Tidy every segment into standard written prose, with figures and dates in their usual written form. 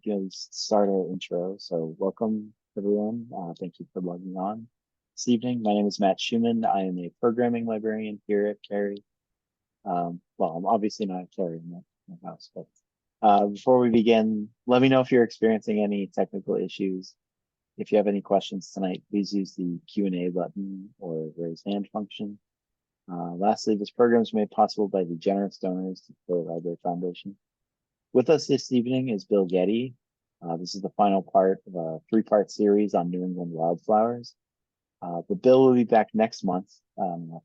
going to start our intro. So welcome everyone. Thank you for logging on this evening. My name is Matt Schumann. I am a programming librarian here at Cary. Well, I'm obviously not at Cary in my house, but before we begin, let me know if you're experiencing any technical issues. If you have any questions tonight, please use the Q&A button or raise hand function. Lastly, this program is made possible by the generous donors to the Library Foundation. With us this evening is Bill Gette. This is the final part of a three-part series on New England wildflowers. But Bill will be back next month,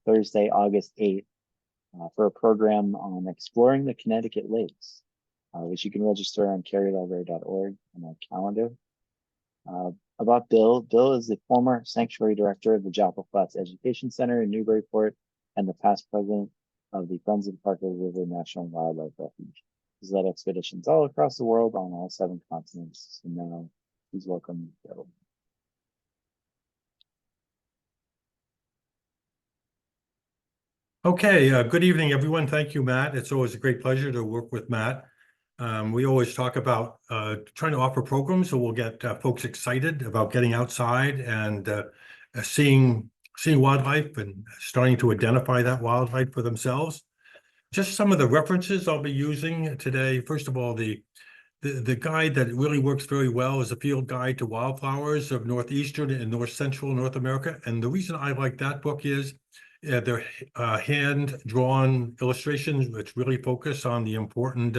Thursday, August 8th, for a program on exploring the Connecticut lakes, which you can register on carylibrary.org on our calendar. About Bill, Bill is the former sanctuary director of the Joppa Flats Education Center in Newburyport and the past president of the Friends of Parker River National Wildlife Refuge. He's led expeditions all across the world on all 7 continents. So now please welcome Bill. Okay, good evening, everyone. Thank you, Matt. It's always a great pleasure to work with Matt. We always talk about trying to offer programs that will get folks excited about getting outside and seeing wildlife and starting to identify that wildlife for themselves. Just some of the references I'll be using today. First of all, the guide that really works very well is a field guide to wildflowers of northeastern and north central North America. And the reason I like that book is they're hand-drawn illustrations which really focus on the important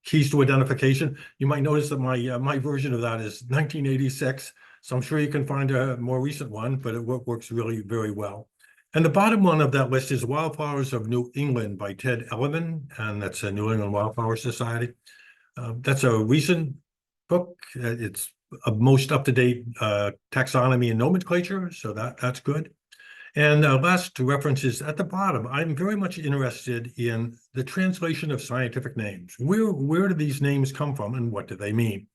keys to identification. You might notice that my version of that is 1986, so I'm sure you can find a more recent one, but it works really very well. And the bottom one of that list is Wildflowers of New England by Ted Elliman, and that's a New England Wildflower Society. That's a recent book. It's a most up-to-date taxonomy and nomenclature, so that's good. And last reference is at the bottom. I'm very much interested in the translation of scientific names. Where do these names come from and what do they mean?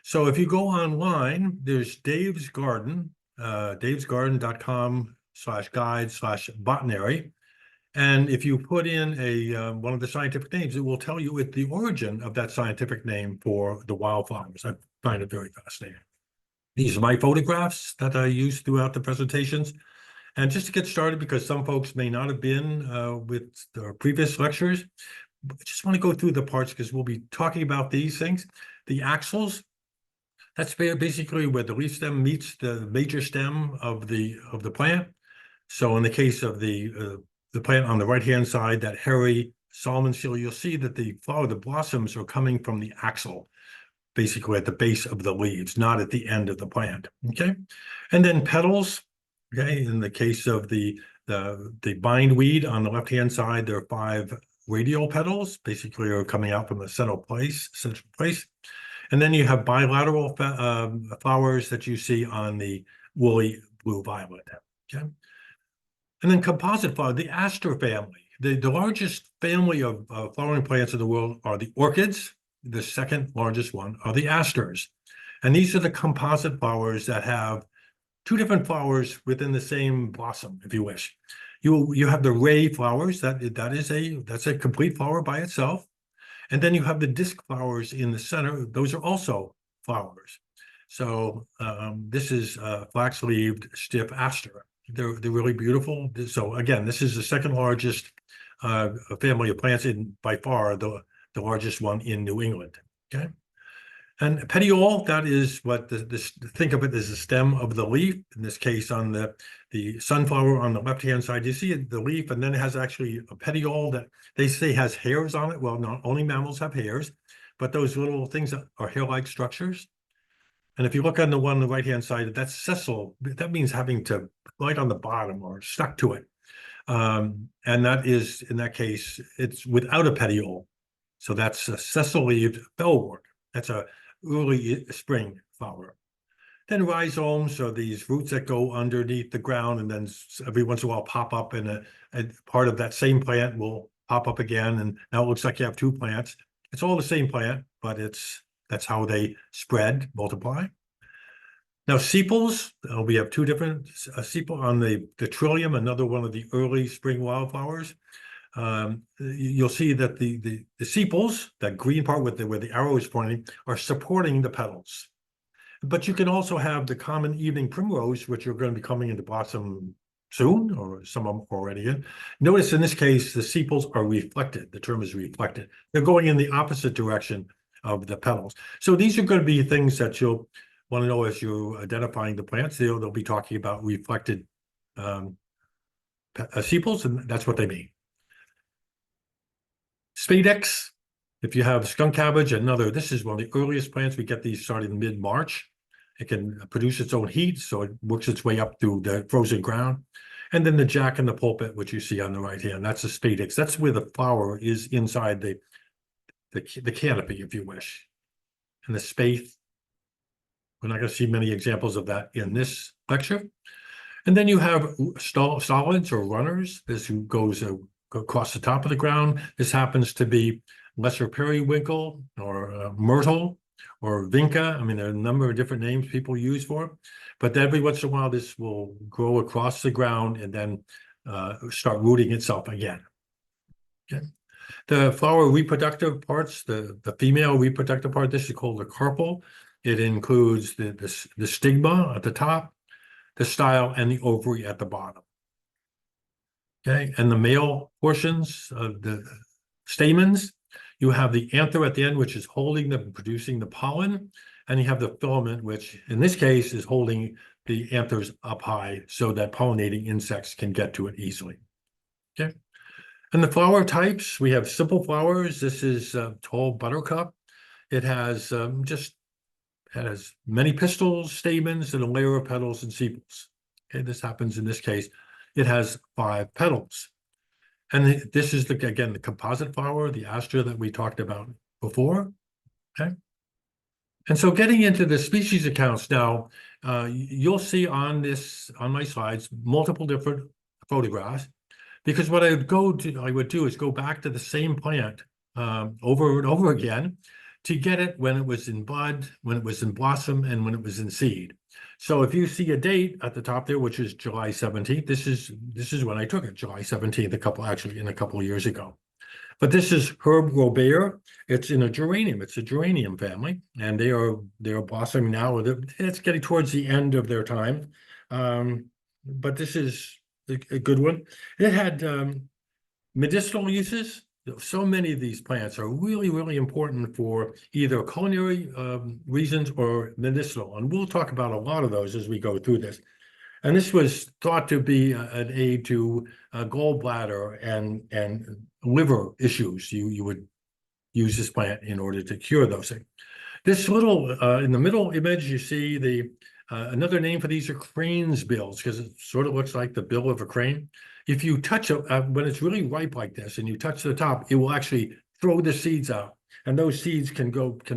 So if you go online, there's Dave's Garden, davesgarden.com/guide/botany. And if you put in one of the scientific names, it will tell you the origin of that scientific name for the wildflowers. I find it very fascinating. These are my photographs that I use throughout the presentations. And just to get started, because some folks may not have been with the previous lectures, I just want to go through the parts because we'll be talking about these things. The axils, that's basically where the leaf stem meets the major stem of the plant. So in the case of the plant on the right-hand side, that hairy Solomon seal, you'll see that the blossoms are coming from the axil, basically at the base of the leaves, not at the end of the plant. Okay, and then petals. Okay, in the case of the bindweed on the left-hand side, there are 5 radial petals, basically are coming out from the central place. And then you have bilateral flowers that you see on the woolly blue violet. Okay, and then composite flower, the aster family. The largest family of flowering plants in the world are the orchids. The second largest one are the asters. And these are the composite flowers that have 2 different flowers within the same blossom, if you wish. You have the ray flowers, that's a complete flower by itself. And then you have the disc flowers in the center. Those are also flowers. So this is flax-leaved stiff aster. They're really beautiful. So again, this is the second largest family of plants, by far the largest one in New England. Okay. And petiole, that is what think of it as the stem of the leaf. In this case, on the sunflower on the left-hand side, you see the leaf, and then it has actually a petiole that they say has hairs on it. Well, not only mammals have hairs, but those little things are hair-like structures. And if you look on the one on the right-hand side, that's sessile. That means having to right on the bottom or stuck to it. And that is, in that case, it's without a petiole. So that's a sessile-leaved bellwort. That's a early spring flower. Then rhizomes are these roots that go underneath the ground and then every once in a while pop up, and a part of that same plant will pop up again. And now it looks like you have 2 plants. It's all the same plant, but that's how they spread, multiply. Now sepals, we have 2 different sepal on the trillium, another one of the early spring wildflowers. you'll see that the sepals, that green part with where the arrow is pointing, are supporting the petals. But you can also have the common evening primrose, which are going to be coming into blossom soon, or some of them already in. Notice in this case, the sepals are reflected. The term is reflected. They're going in the opposite direction of the petals. So these are going to be things that you'll want to know as you're identifying the plants. They'll be talking about reflected sepals, and that's what they mean. Spadix, if you have skunk cabbage, this is one of the earliest plants. We get these started in mid-March. It can produce its own heat, so it works its way up through the frozen ground. And then the jack and the pulpit, which you see on the right hand, that's a spadix. That's where the flower is inside the canopy, if you wish. And the spathe, we're not going to see many examples of that in this lecture. And then you have solids or runners. This goes across the top of the ground. This happens to be lesser periwinkle or myrtle or vinca. I mean, there are a number of different names people use for it. But every once in a while, this will grow across the ground and then start rooting itself again. Okay. The flower reproductive parts, the female reproductive part, this is called the carpel. It includes the stigma at the top, the style, and the ovary at the bottom. Okay, and the male portions of the stamens, you have the anther at the end, which is producing the pollen, and you have the filament, which in this case is holding the anthers up high so that pollinating insects can get to it easily. Okay. And the flower types, we have simple flowers. This is tall buttercup. It has many pistils, stamens, and a layer of petals and sepals. Okay, this happens in this case. It has 5 petals. And this is, again, the composite flower, the astra that we talked about before. Okay. And so getting into the species accounts now, you'll see on my slides, multiple different photographs, because what I would do is go back to the same plant over and over again to get it when it was in bud, when it was in blossom, and when it was in seed. So if you see a date at the top there, which is July 17th, this is when I took it, July 17th, a couple of years ago. But this is Herb Robert. It's in a geranium. It's a geranium family, and they are blossoming now. It's getting towards the end of their time, but this is a good one. It had medicinal uses. So many of these plants are really, really important for either culinary reasons or medicinal, and we'll talk about a lot of those as we go through this. And this was thought to be an aid to gallbladder and liver issues. You would use this plant in order to cure those things. This little, in the middle image, you see another name for these are crane's bills, because it sort of looks like the bill of a crane. If you touch it, when it's really ripe like this, and you touch the top, it will actually throw the seeds out. And those seeds can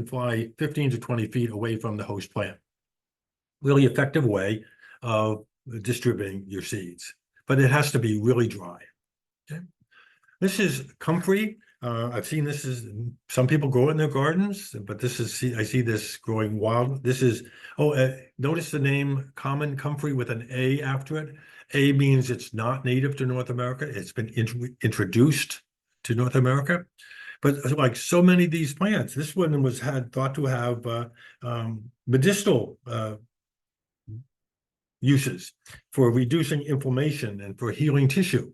fly 15 to 20 feet away from the host plant. Really effective way of distributing your seeds, but it has to be really dry. Okay. This is comfrey. I've seen some people grow it in their gardens, but I see this growing wild. This is, notice the name common comfrey with an A after it. A means it's not native to North America. It's been introduced to North America. But like so many of these plants, this one was thought to have medicinal uses for reducing inflammation and for healing tissue.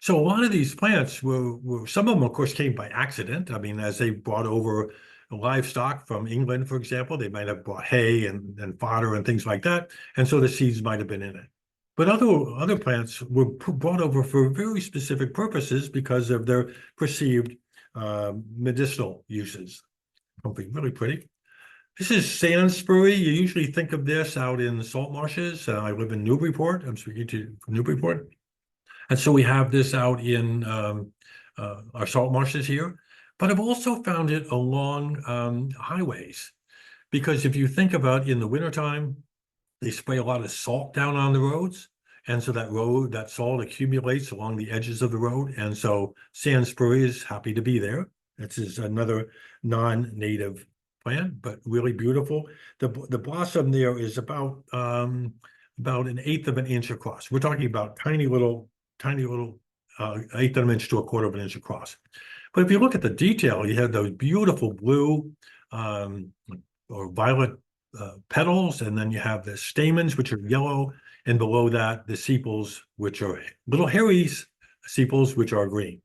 So a lot of these plants some of them, of course, came by accident. I mean, as they brought over livestock from England, for example, they might have brought hay and fodder and things like that. And so the seeds might have been in it. But other plants were brought over for very specific purposes because of their perceived medicinal uses. Something really pretty. This is sandspurry. You usually think of this out in the salt marshes. I live in Newburyport. I'm speaking to you from Newburyport. And so we have this out in our salt marshes here. But I've also found it along highways. Because if you think about in the wintertime, they spray a lot of salt down on the roads. And so that salt accumulates along the edges of the road. And so sandspurry is happy to be there. This is another non-native plant, but really beautiful. The blossom there is about 1/8 of an inch across. We're talking about tiny little eighth of an inch to a quarter of an inch across. But if you look at the detail, you have those beautiful blue or violet petals, and then you have the stamens, which are yellow, and below that, the sepals, which are little hairy sepals, which are green.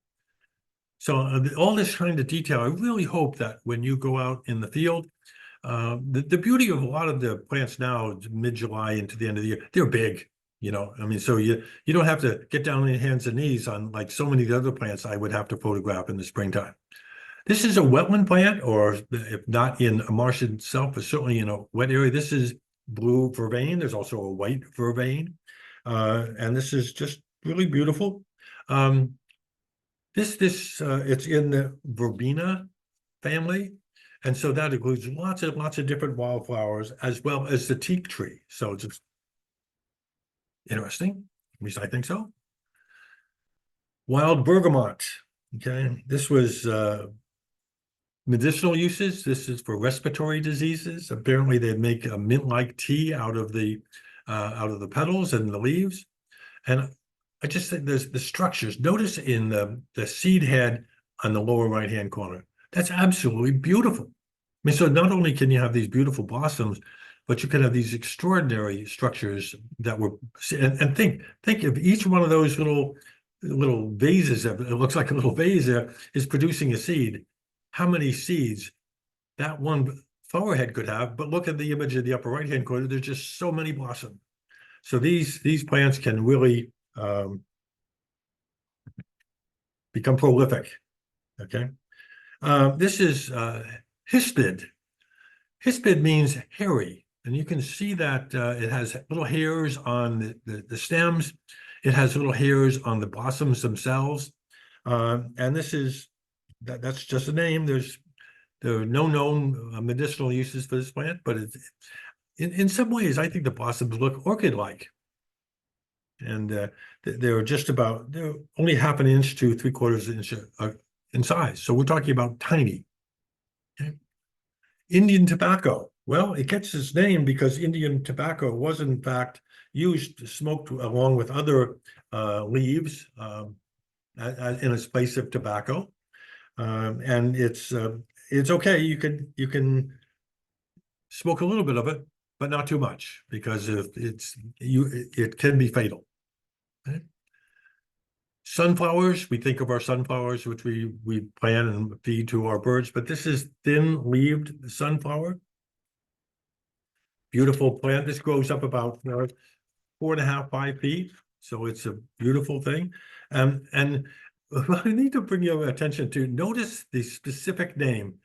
So all this kind of detail, I really hope that when you go out in the field, the beauty of a lot of the plants now, mid-July into the end of the year, they're big, you know. I mean, so you don't have to get down on your hands and knees on like so many of the other plants I would have to photograph in the springtime. This is a wetland plant, or if not in a marsh itself, but certainly in a wet area. This is blue vervain. There's also a white vervain. And this is just really beautiful. It's in the verbena family. And so that includes lots of different wildflowers, as well as the teak tree. So it's just interesting. At least I think so. Wild bergamot. Okay, this was medicinal uses. This is for respiratory diseases. Apparently, they make a mint-like tea out of the petals and the leaves. And I just think there's the structures. Notice in the seed head on the lower right-hand corner. That's absolutely beautiful. I mean, so not only can you have these beautiful blossoms, but you can have these extraordinary structures that were, and think of each one of those little vases. It looks like a little vase there is producing a seed. How many seeds that one flower head could have? But look at the image in the upper right-hand corner. There's just so many blossoms. So these plants can really become prolific. Okay, this is hispid. Hispid means hairy, and you can see that it has little hairs on the stems. It has little hairs on the blossoms themselves, and this is that's just a name. There are no known medicinal uses for this plant, but in some ways, I think the blossoms look orchid-like. And they're only half an inch to 3/4 inch in size. So we're talking about tiny. Okay. Indian tobacco. Well, it gets its name because Indian tobacco was in fact used, smoked along with other leaves in its place of tobacco. And it's okay. You can smoke a little bit of it, but not too much, because if it can be fatal. Okay. Sunflowers, we think of our sunflowers, which we plant and feed to our birds, but this is thin-leaved sunflower. Beautiful plant. This grows up about 4.5, 5 feet. So it's a beautiful thing. And I need to bring your attention to, notice the specific name,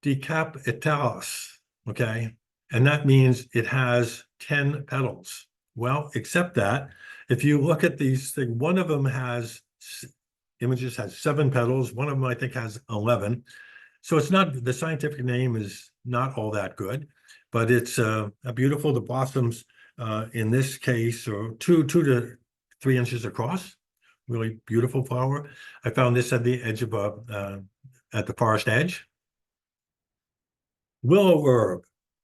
decapitalis, okay? And that means it has 10 petals. Well, except that if you look at these things, one of them has 7 petals. One of them, I think, has 11. So it's not, the scientific name is not all that good, but it's a beautiful, the blossoms in this case are 2 to 3 inches across. Really beautiful flower. I found this at the edge of at the forest edge. Willow herb.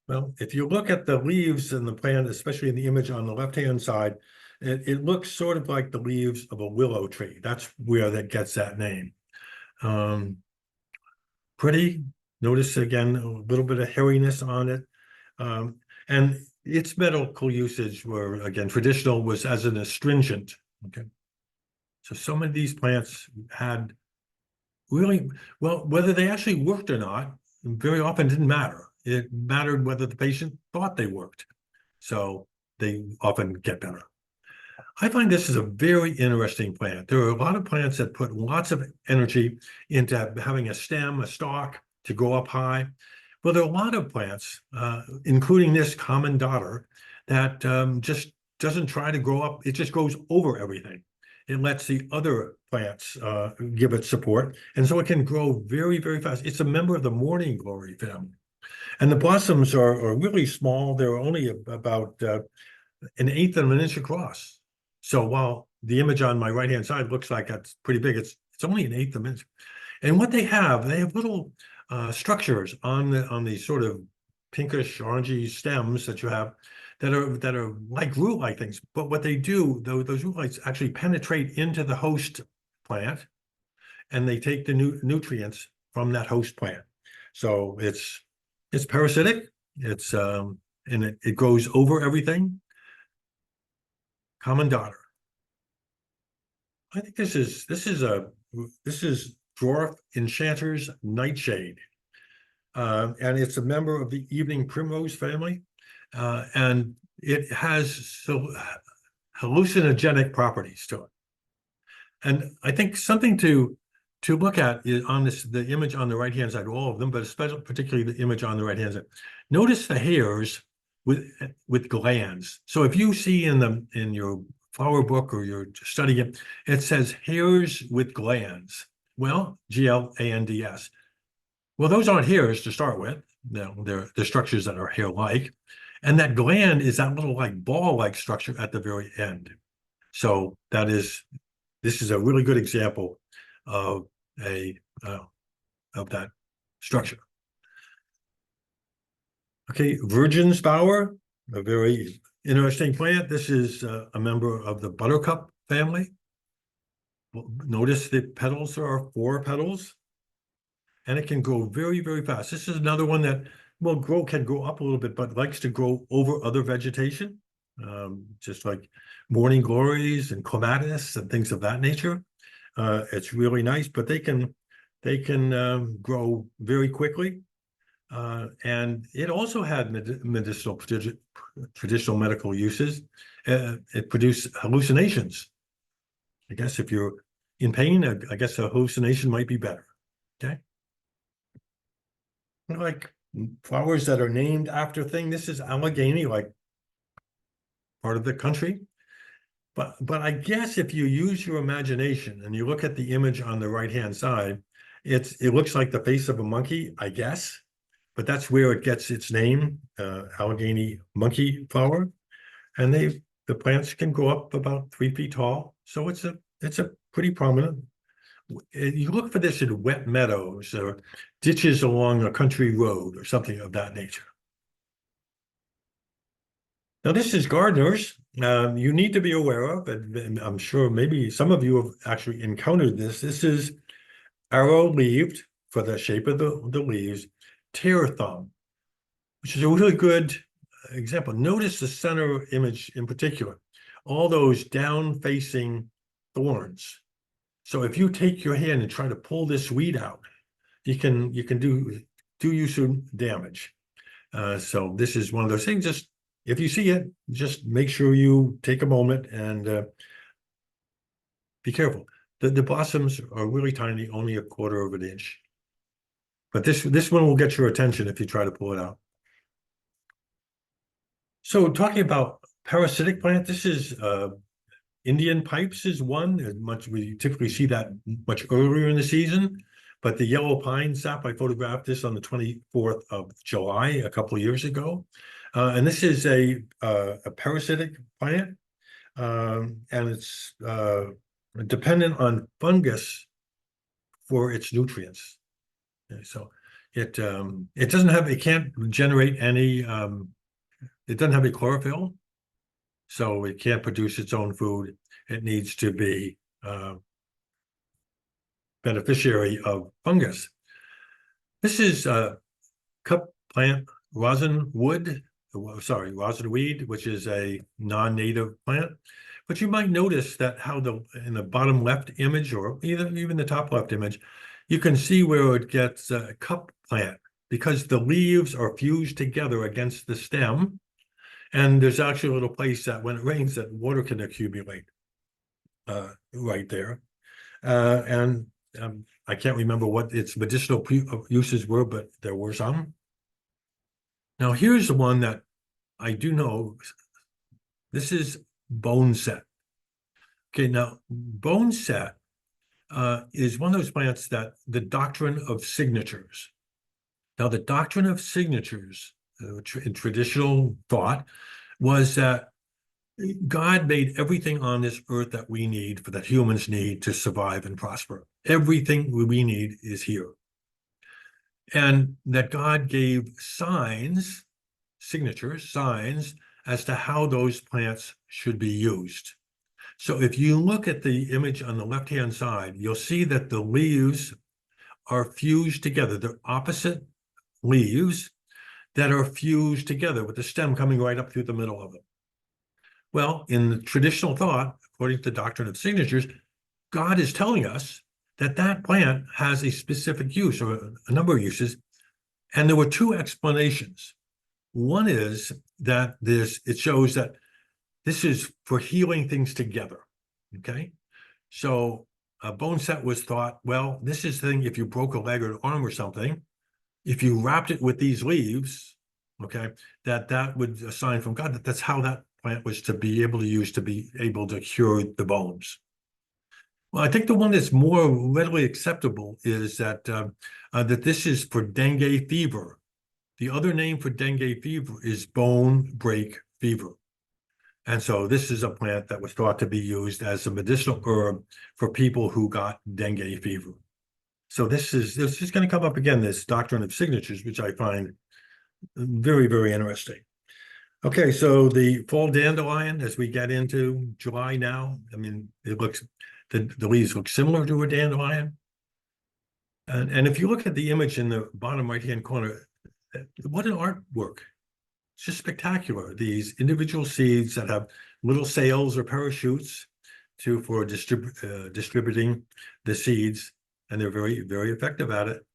Well, if you look at the leaves in the plant, especially in the image on the left-hand side, it looks sort of like the leaves of a willow tree. That's where that gets that name. Pretty. Notice again a little bit of hairiness on it. And its medical usage were, again, traditional, was as an astringent. Okay. So many of these plants had really, well, whether they actually worked or not, very often didn't matter. It mattered whether the patient thought they worked. So they often get better. I find this is a very interesting plant. There are a lot of plants that put lots of energy into having a stem, a stalk to go up high. Well, there are a lot of plants, including this common dodder, that just doesn't try to grow up. It just goes over everything. It lets the other plants give it support. And so it can grow very, very fast. It's a member of the morning glory family. And the blossoms are really small. They're only about 1/8 of an inch across. So while the image on my right-hand side looks like that's pretty big, it's only 1/8 of an inch. And what they have little structures on these sort of pinkish orangey stems that you have that are like root-like things. But what they do, those root-lights actually penetrate into the host plant, and they take the nutrients from that host plant. So it's parasitic. It's and it grows over everything. Common daughter. I think this is Dwarf Enchanter's Nightshade. And it's a member of the evening primrose family. And it has hallucinogenic properties to it. And I think something to look at is on the image on the right-hand side, all of them, but especially particularly the image on the right-hand side. Notice the hairs with glands. So if you see in your flower book or you're studying it, it says hairs with glands. Well, glands. Well, those aren't hairs to start with. No, they're structures that are hair-like. And that gland is that little like ball-like structure at the very end. So this is a really good example of that structure. Okay, virgin's flower, a very interesting plant. This is a member of the buttercup family. Notice the petals are 4 petals, and it can grow very, very fast. This is another one that can grow up a little bit, but likes to grow over other vegetation, just like morning glories and clematis and things of that nature. It's really nice, but they can grow very quickly. And it also had traditional medical uses. It produced hallucinations. I guess if you're in pain, I guess a hallucination might be better. Okay. Like flowers that are named after things. This is Allegheny, like part of the country. But I guess if you use your imagination and you look at the image on the right-hand side, it looks like the face of a monkey, I guess. But that's where it gets its name, Allegheny Monkey-flower. And the plants can go up about 3 feet tall. So it's a pretty prominent. You look for this in wet meadows or ditches along a country road or something of that nature. Now, this is gardeners. You need to be aware of, and I'm sure maybe some of you have actually encountered this. This is arrow-leaved for the shape of the leaves, tear thumb, which is a really good example. Notice the center image in particular, all those down-facing thorns. So if you take your hand and try to pull this weed out, you can do you some damage. So this is one of those things. Just if you see it, just make sure you take a moment and be careful. The blossoms are really tiny, only 1/4 of an inch. But this one will get your attention if you try to pull it out. So talking about parasitic plant, this is Indian pipes is one. We typically see that much earlier in the season. But the yellow Pine-sap, I photographed this on the 24th of July a couple of years ago. And this is a parasitic plant. And it's dependent on fungus for its nutrients. Okay, so it can't generate any, it doesn't have any chlorophyll, so it can't produce its own food. It needs to be beneficiary of fungus. This is cup plant rosinweed, which is a non-native plant. But you might notice that how in the bottom left image, or even the top left image, you can see where it gets a cup plant because the leaves are fused together against the stem. And there's actually a little place that when it rains that water can accumulate right there. And I can't remember what its medicinal uses were, but there were some. Now here's the one that I do know. This is Boneset. Okay, now Boneset is one of those plants that the doctrine of signatures. Now the doctrine of signatures in traditional thought was that God made everything on this earth that we need, that humans need to survive and prosper. Everything we need is here. And that God gave signs, signatures, signs as to how those plants should be used. So if you look at the image on the left-hand side, you'll see that the leaves are fused together. They're opposite leaves that are fused together with the stem coming right up through the middle of it. Well, in the traditional thought, according to the doctrine of signatures, God is telling us that that plant has a specific use or a number of uses. And there were two explanations. One is that it shows that this is for healing things together, okay? So Boneset was thought, well, this is the thing, if you broke a leg or an arm or something, if you wrapped it with these leaves, okay, that would a sign from God that that's how that plant was to be able to use to be able to cure the bones. Well, I think the one that's more readily acceptable is that that this is for dengue fever. The other name for dengue fever is bone break fever. And so this is a plant that was thought to be used as a medicinal herb for people who got dengue fever. So this is going to come up again, this doctrine of signatures, which I find very, very interesting. Okay, so the fall dandelion, as we get into July now, I mean, it looks, the leaves look similar to a dandelion. And if you look at the image in the bottom right-hand corner, what an artwork. It's just spectacular. These individual seeds that have little sails or parachutes for distributing the seeds, and they're very, very effective at it.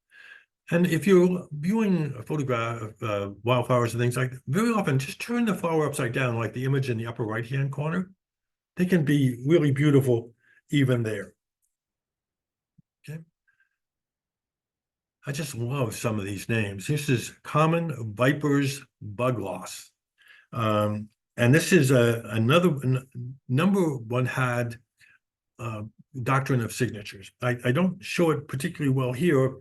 And if you're viewing a photograph of wildflowers and things like that, very often just turn the flower upside down, like the image in the upper right-hand corner. They can be really beautiful even there. Okay. I just love some of these names. This is common viper's bug loss. And this is another number one had doctrine of signatures. I don't show it particularly well here.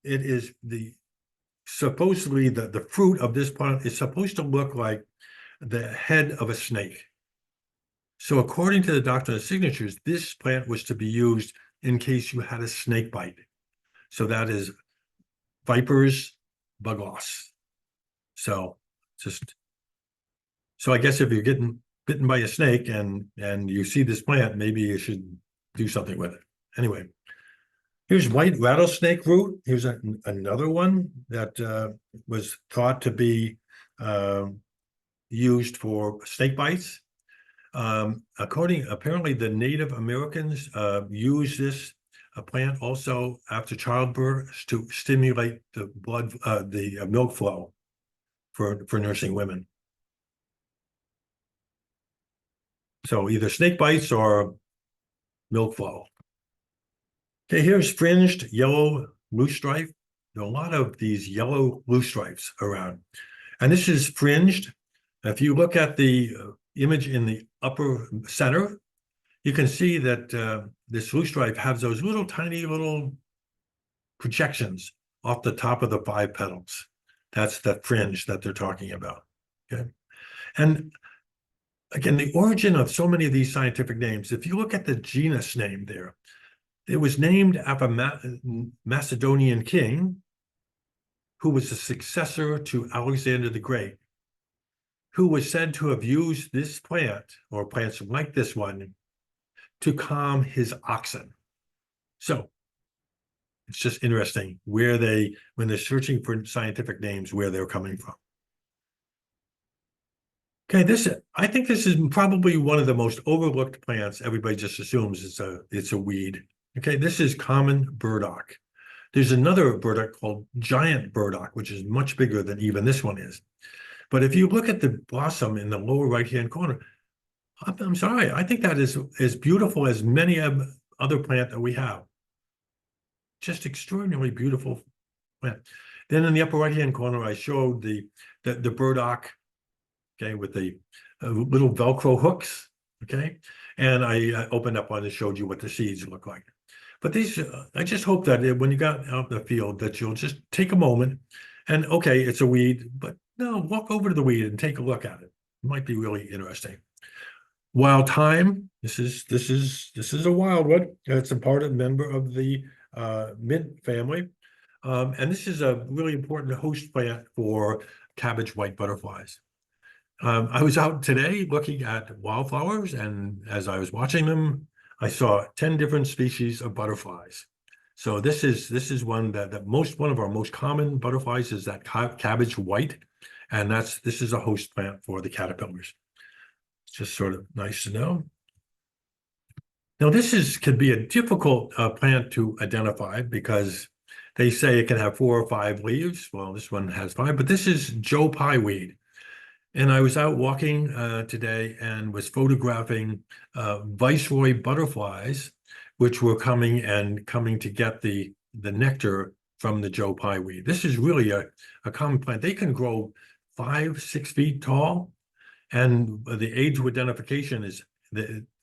It is supposedly the fruit of this plant is supposed to look like the head of a snake. So according to the doctrine of signatures, this plant was to be used in case you had a snake bite. So that is viper's bug loss. So I guess if you're getting bitten by a snake and you see this plant, maybe you should do something with it. Anyway, here's white rattlesnake root. Here's another one that was thought to be used for snake bites. Apparently the Native Americans use this plant also after childbirth to stimulate the blood, the milk flow for nursing women. So either snake bites or milk flow. Okay, here's fringed yellow loosestrife. There are a lot of these yellow loosestrifes around. And this is fringed. If you look at the image in the upper center, you can see that this loosestrife has those tiny little projections off the top of the 5 petals. That's the fringe that they're talking about. Okay. And again, the origin of so many of these scientific names, if you look at the genus name there, it was named after a Macedonian king who was the successor to Alexander the Great, who was said to have used this plant or plants like this one to calm his oxen. So it's just interesting where when they're searching for scientific names, where they're coming from. Okay, I think this is probably one of the most overlooked plants. Everybody just assumes it's a weed. Okay, this is common burdock. There's another burdock called giant burdock, which is much bigger than even this one is. But if you look at the blossom in the lower right-hand corner, I'm sorry, I think that is as beautiful as many other plant that we have. Just extraordinarily beautiful plant. Then in the upper right-hand corner, I showed the burdock, okay, with the little Velcro hooks, okay? And I opened up one and showed you what the seeds look like. But these, I just hope that when you got out in the field that you'll just take a moment and, okay, it's a weed, but no, walk over to the weed and take a look at it. It might be really interesting. Wild thyme, this is a wild one. It's a member of the mint family. And this is a really important host plant for cabbage white butterflies. I was out today looking at wildflowers, and as I was watching them, I saw 10 different species of butterflies. So this is one that one of our most common butterflies is that cabbage white, and this is a host plant for the caterpillars. It's just sort of nice to know. Now could be a difficult plant to identify because they say it can have 4 or 5 leaves. Well, this one has 5, but this is Joe Pye weed. And I was out walking today and was photographing viceroy butterflies, which were coming to get the nectar from the Joe Pye weed. This is really a common plant. They can grow 5, 6 feet tall, and the aid to identification is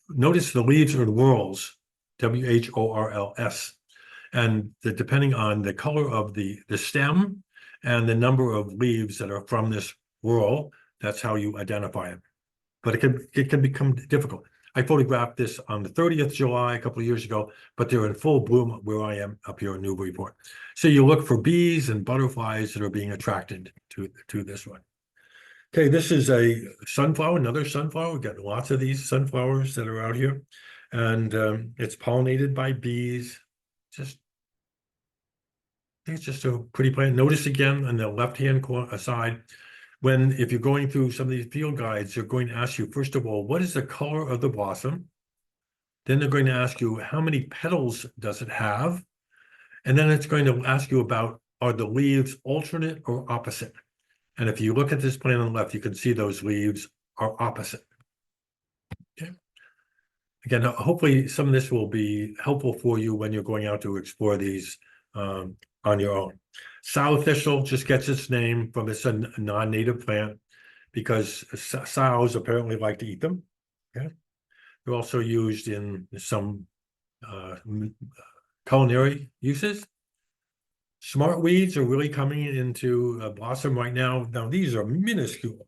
notice the leaves are whorls, WHORLS, and depending on the color of the stem and the number of leaves that are from this whorl, that's how you identify it. But it can become difficult. I photographed this on the 30th July a couple of years ago, but they're in full bloom where I am up here in Newburyport. So you look for bees and butterflies that are being attracted to this one. Okay, this is a sunflower, another sunflower. We've got lots of these sunflowers that are out here. And it's pollinated by bees. I think it's just a pretty plant. Notice again on the left-hand side, if you're going through some of these field guides, they're going to ask you, first of all, what is the color of the blossom? Then they're going to ask you, how many petals does it have? And then it's going to ask you about, are the leaves alternate or opposite? And if you look at this plant on the left, you can see those leaves are opposite. Okay. Again, hopefully some of this will be helpful for you when you're going out to explore these on your own. Sow thistle just gets its name from it's a non-native plant because sows apparently like to eat them. Okay. They're also used in some culinary uses. Smartweeds are really coming into blossom right now. Now these are minuscule.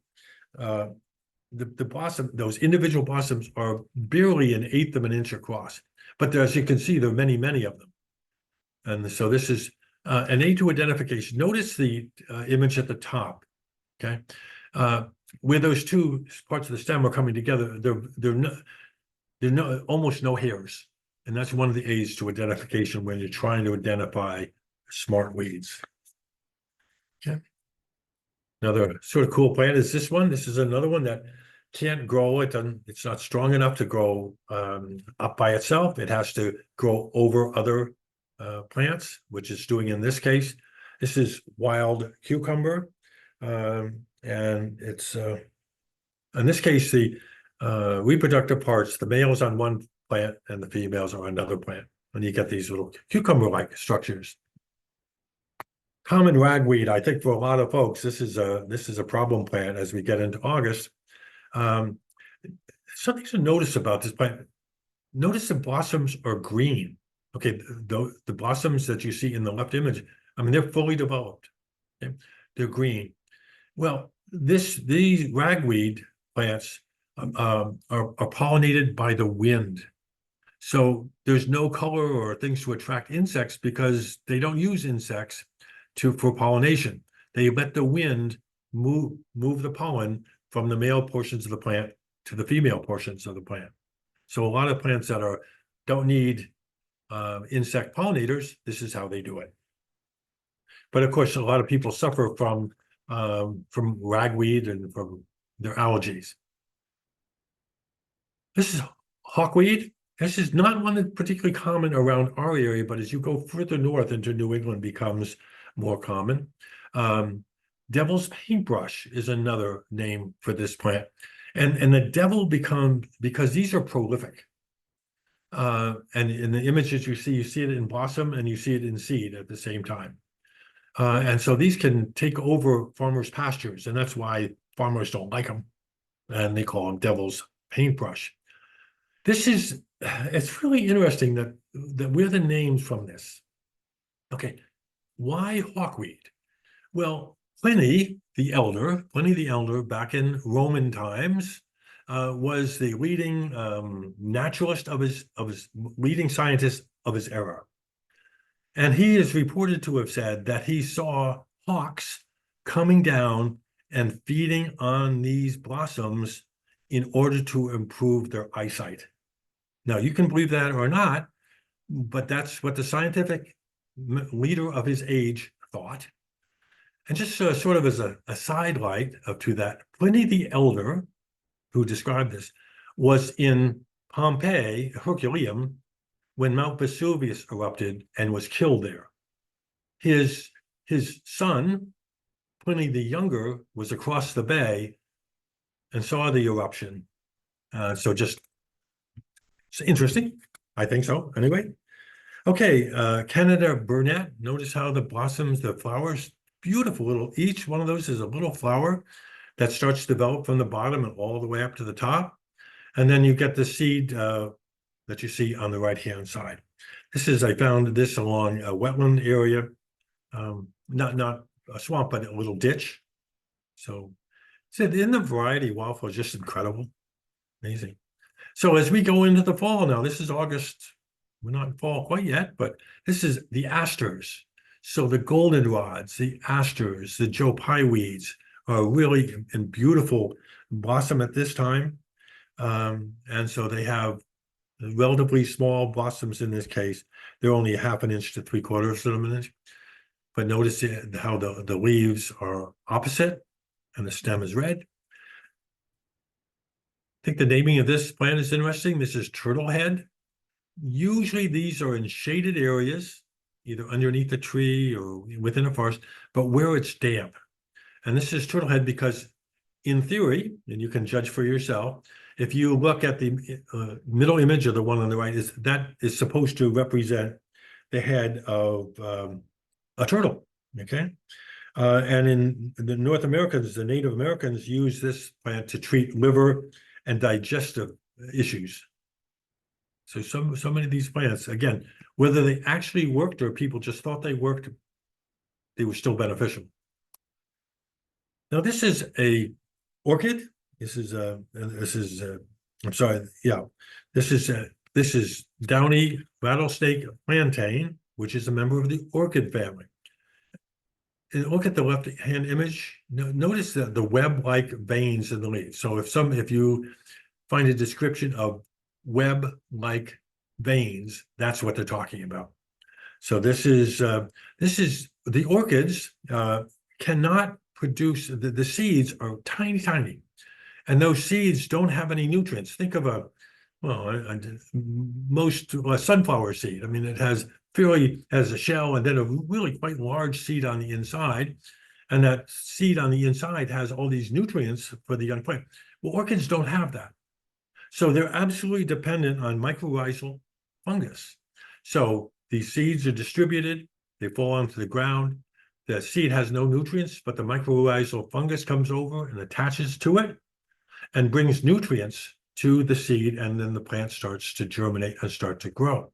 The blossom, those individual blossoms are barely 1/8 of an inch across. But as you can see, there are many, many of them. And so this is an aid to identification. Notice the image at the top, okay? Where those two parts of the stem are coming together, almost no hairs. And that's one of the aids to identification when you're trying to identify smart weeds. Okay. Another sort of cool plant is this one. This is another one that can't grow. It's not strong enough to grow up by itself. It has to grow over other plants, which it's doing in this case. This is wild cucumber, and it's in this case the reproductive parts. The males on one plant and the females are on another plant, and you get these little cucumber-like structures. Common ragweed, I think for a lot of folks, this is a problem plant as we get into August. Something to notice about this plant. Notice the blossoms are green. Okay, the blossoms that you see in the left image, I mean, they're fully developed. Okay? They're green. Well, these ragweed plants are pollinated by the wind. So there's no color or things to attract insects because they don't use insects for pollination. They let the wind move the pollen from the male portions of the plant to the female portions of the plant. So a lot of plants that don't need insect pollinators, this is how they do it. But of course, a lot of people suffer from ragweed and from their allergies. This is hawkweed. This is not one that's particularly common around our area, but as you go further north into New England, becomes more common. Devil's paintbrush is another name for this plant. And the devil because these are prolific. And in the images you see it in blossom and you see it in seed at the same time. And so these can take over farmers' pastures, and that's why farmers don't like them. And they call them devil's paintbrush. It's really interesting that we're the names from this. Okay, why hawkweed? Well, Pliny the Elder back in Roman times was the leading naturalist of his leading scientist of his era. And he is reported to have said that he saw hawks coming down and feeding on these blossoms in order to improve their eyesight. Now, you can believe that or not, but that's what the scientific leader of his age thought. And just sort of as a sidelight to that, Pliny the Elder, who described this, was in Pompeii, Herculaneum, when Mount Vesuvius erupted and was killed there. His son, Pliny the Younger, was across the bay and saw the eruption. So just it's interesting. I think so. Anyway. Okay, Canada Burnet. Notice how the blossoms, the flowers, beautiful little, each one of those is a little flower that starts to develop from the bottom and all the way up to the top. And then you get the seed that you see on the right-hand side. I found this along a wetland area, not a swamp, but a little ditch. So in the variety, wildflower is just incredible, amazing. So as we go into the fall now, this is August. We're not in fall quite yet, but this is the asters. So the goldenrods, the asters, the Joe Pye weeds are really in beautiful blossom at this time. And so they have relatively small blossoms in this case. They're only 1/2 inch to 3/4 of an inch. But notice how the leaves are opposite and the stem is red. I think the naming of this plant is interesting. This is Turtlehead. Usually these are in shaded areas, either underneath a tree or within a forest, but where it's damp. And this is Turtlehead because in theory, and you can judge for yourself, if you look at the middle image of the one on the right, that is supposed to represent the head of a turtle, okay? And in the North Americans, the Native Americans use this plant to treat liver and digestive issues. So many of these plants, again, whether they actually worked or people just thought they worked, they were still beneficial. Now this is a orchid. This is downy rattlesnake plantain, which is a member of the orchid family. And look at the left-hand image. Notice the web-like veins in the leaves. So if you find a description of web-like veins, that's what they're talking about. So this is the orchids cannot produce, the seeds are tiny, and those seeds don't have any nutrients. Think of most sunflower seed. I mean, it has a shell and then a really quite large seed on the inside, and that seed on the inside has all these nutrients for the young plant. Well, orchids don't have that. So they're absolutely dependent on mycorrhizal fungus. So these seeds are distributed, they fall onto the ground. The seed has no nutrients, but the mycorrhizal fungus comes over and attaches to it and brings nutrients to the seed, and then the plant starts to germinate and start to grow.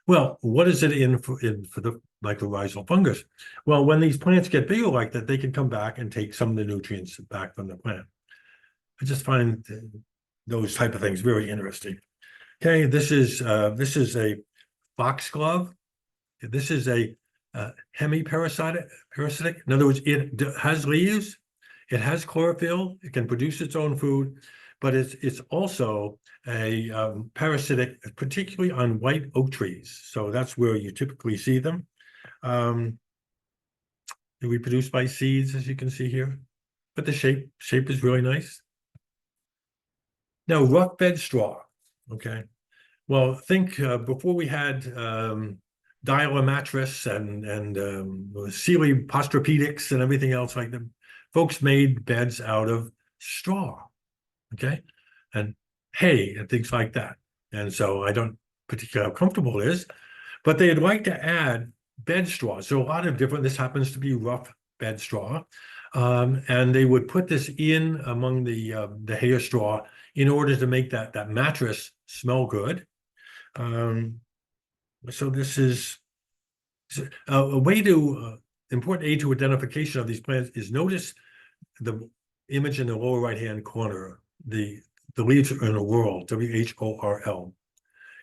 Well, what is it in for the mycorrhizal fungus? Well, when these plants get bigger like that, they can come back and take some of the nutrients back from the plant. I just find those type of things very interesting. Okay, this is a foxglove. This is a hemiparasitic. In other words, it has leaves, it has chlorophyll, it can produce its own food, but it's also a parasitic, particularly on white oak trees. So that's where you typically see them. They reproduce by seeds, as you can see here, but the shape is really nice. Now, rough bed straw, okay. Well, think before we had dial mattress and Sealy Posturepedics and everything else like that, folks made beds out of straw, okay, and hay and things like that. And so I don't particularly how comfortable it is, but they'd like to add bed straw. So a lot of different, this happens to be rough bed straw. And they would put this in among the hay or straw in order to make that mattress smell good. So this is a way to important aid to identification of these plants is notice the image in the lower right-hand corner. The leaves are in a whorl, W-H-O-R-L,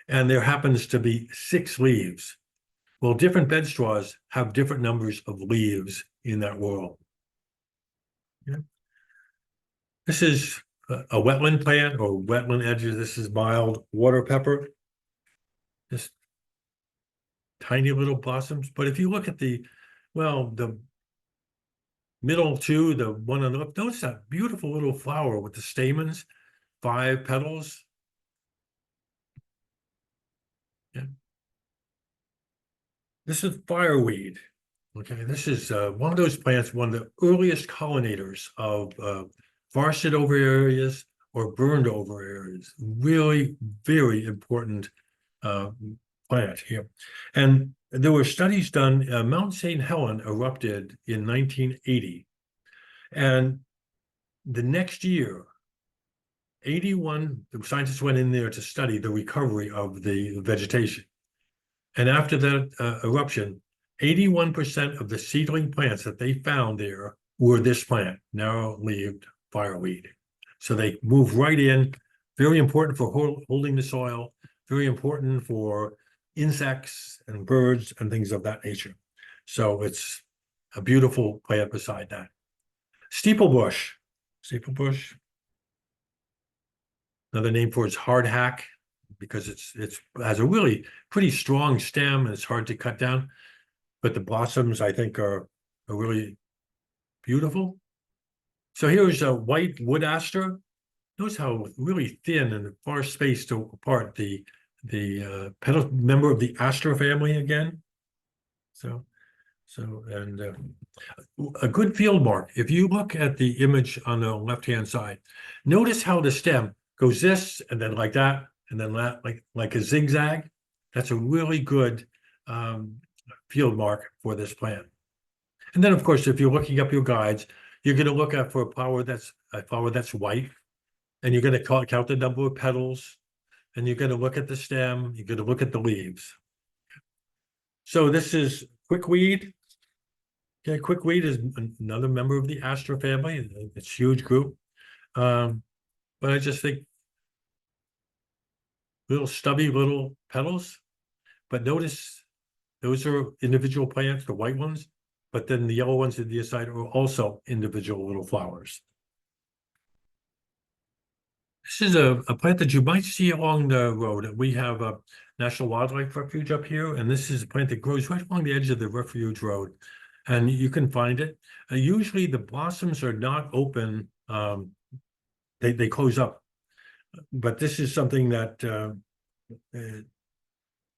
and there happens to be 6 leaves. Well, different bed straws have different numbers of leaves in that whorl. Yeah. This is a wetland plant or wetland edges. This is mild water pepper. Just tiny little blossoms. But if you look at the middle two, the one on the left, notice that beautiful little flower with the stamens, 5 petals. Yeah. This is fireweed. Okay, this is one of those plants, one of the earliest pollinators of forested over areas or burned over areas. Really very important plant here. And there were studies done, Mount St. Helen erupted in 1980. And the next year, 81, the scientists went in there to study the recovery of the vegetation. And after that eruption, 81% of the seedling plants that they found there were this plant, narrow-leaved fireweed. So they move right in, very important for holding the soil, very important for insects and birds and things of that nature. So it's a beautiful plant beside that. Steeplebush, another name for it's hardhack, because it has a really pretty strong stem and it's hard to cut down. But the blossoms, I think, are really beautiful. So here's a white wood aster. Notice how really thin and far spaced apart the petal member of the aster family again. And a good field mark. If you look at the image on the left-hand side, notice how the stem goes this and then like that and then that, like a zigzag. That's a really good field mark for this plant. And then, of course, if you're looking up your guides, you're going to look at for a flower that's white, and you're going to count the number of petals, and you're going to look at the stem. You're going to look at the leaves. So this is quickweed. Okay, quickweed is another member of the aster family. It's a huge group, but I just think little stubby little petals. But notice those are individual plants, the white ones, but then the yellow ones at the side are also individual little flowers. This is a plant that you might see along the road. We have a National Wildlife Refuge up here, and this is a plant that grows right along the edge of the refuge road. And you can find it. Usually the blossoms are not open. They close up. But this is something that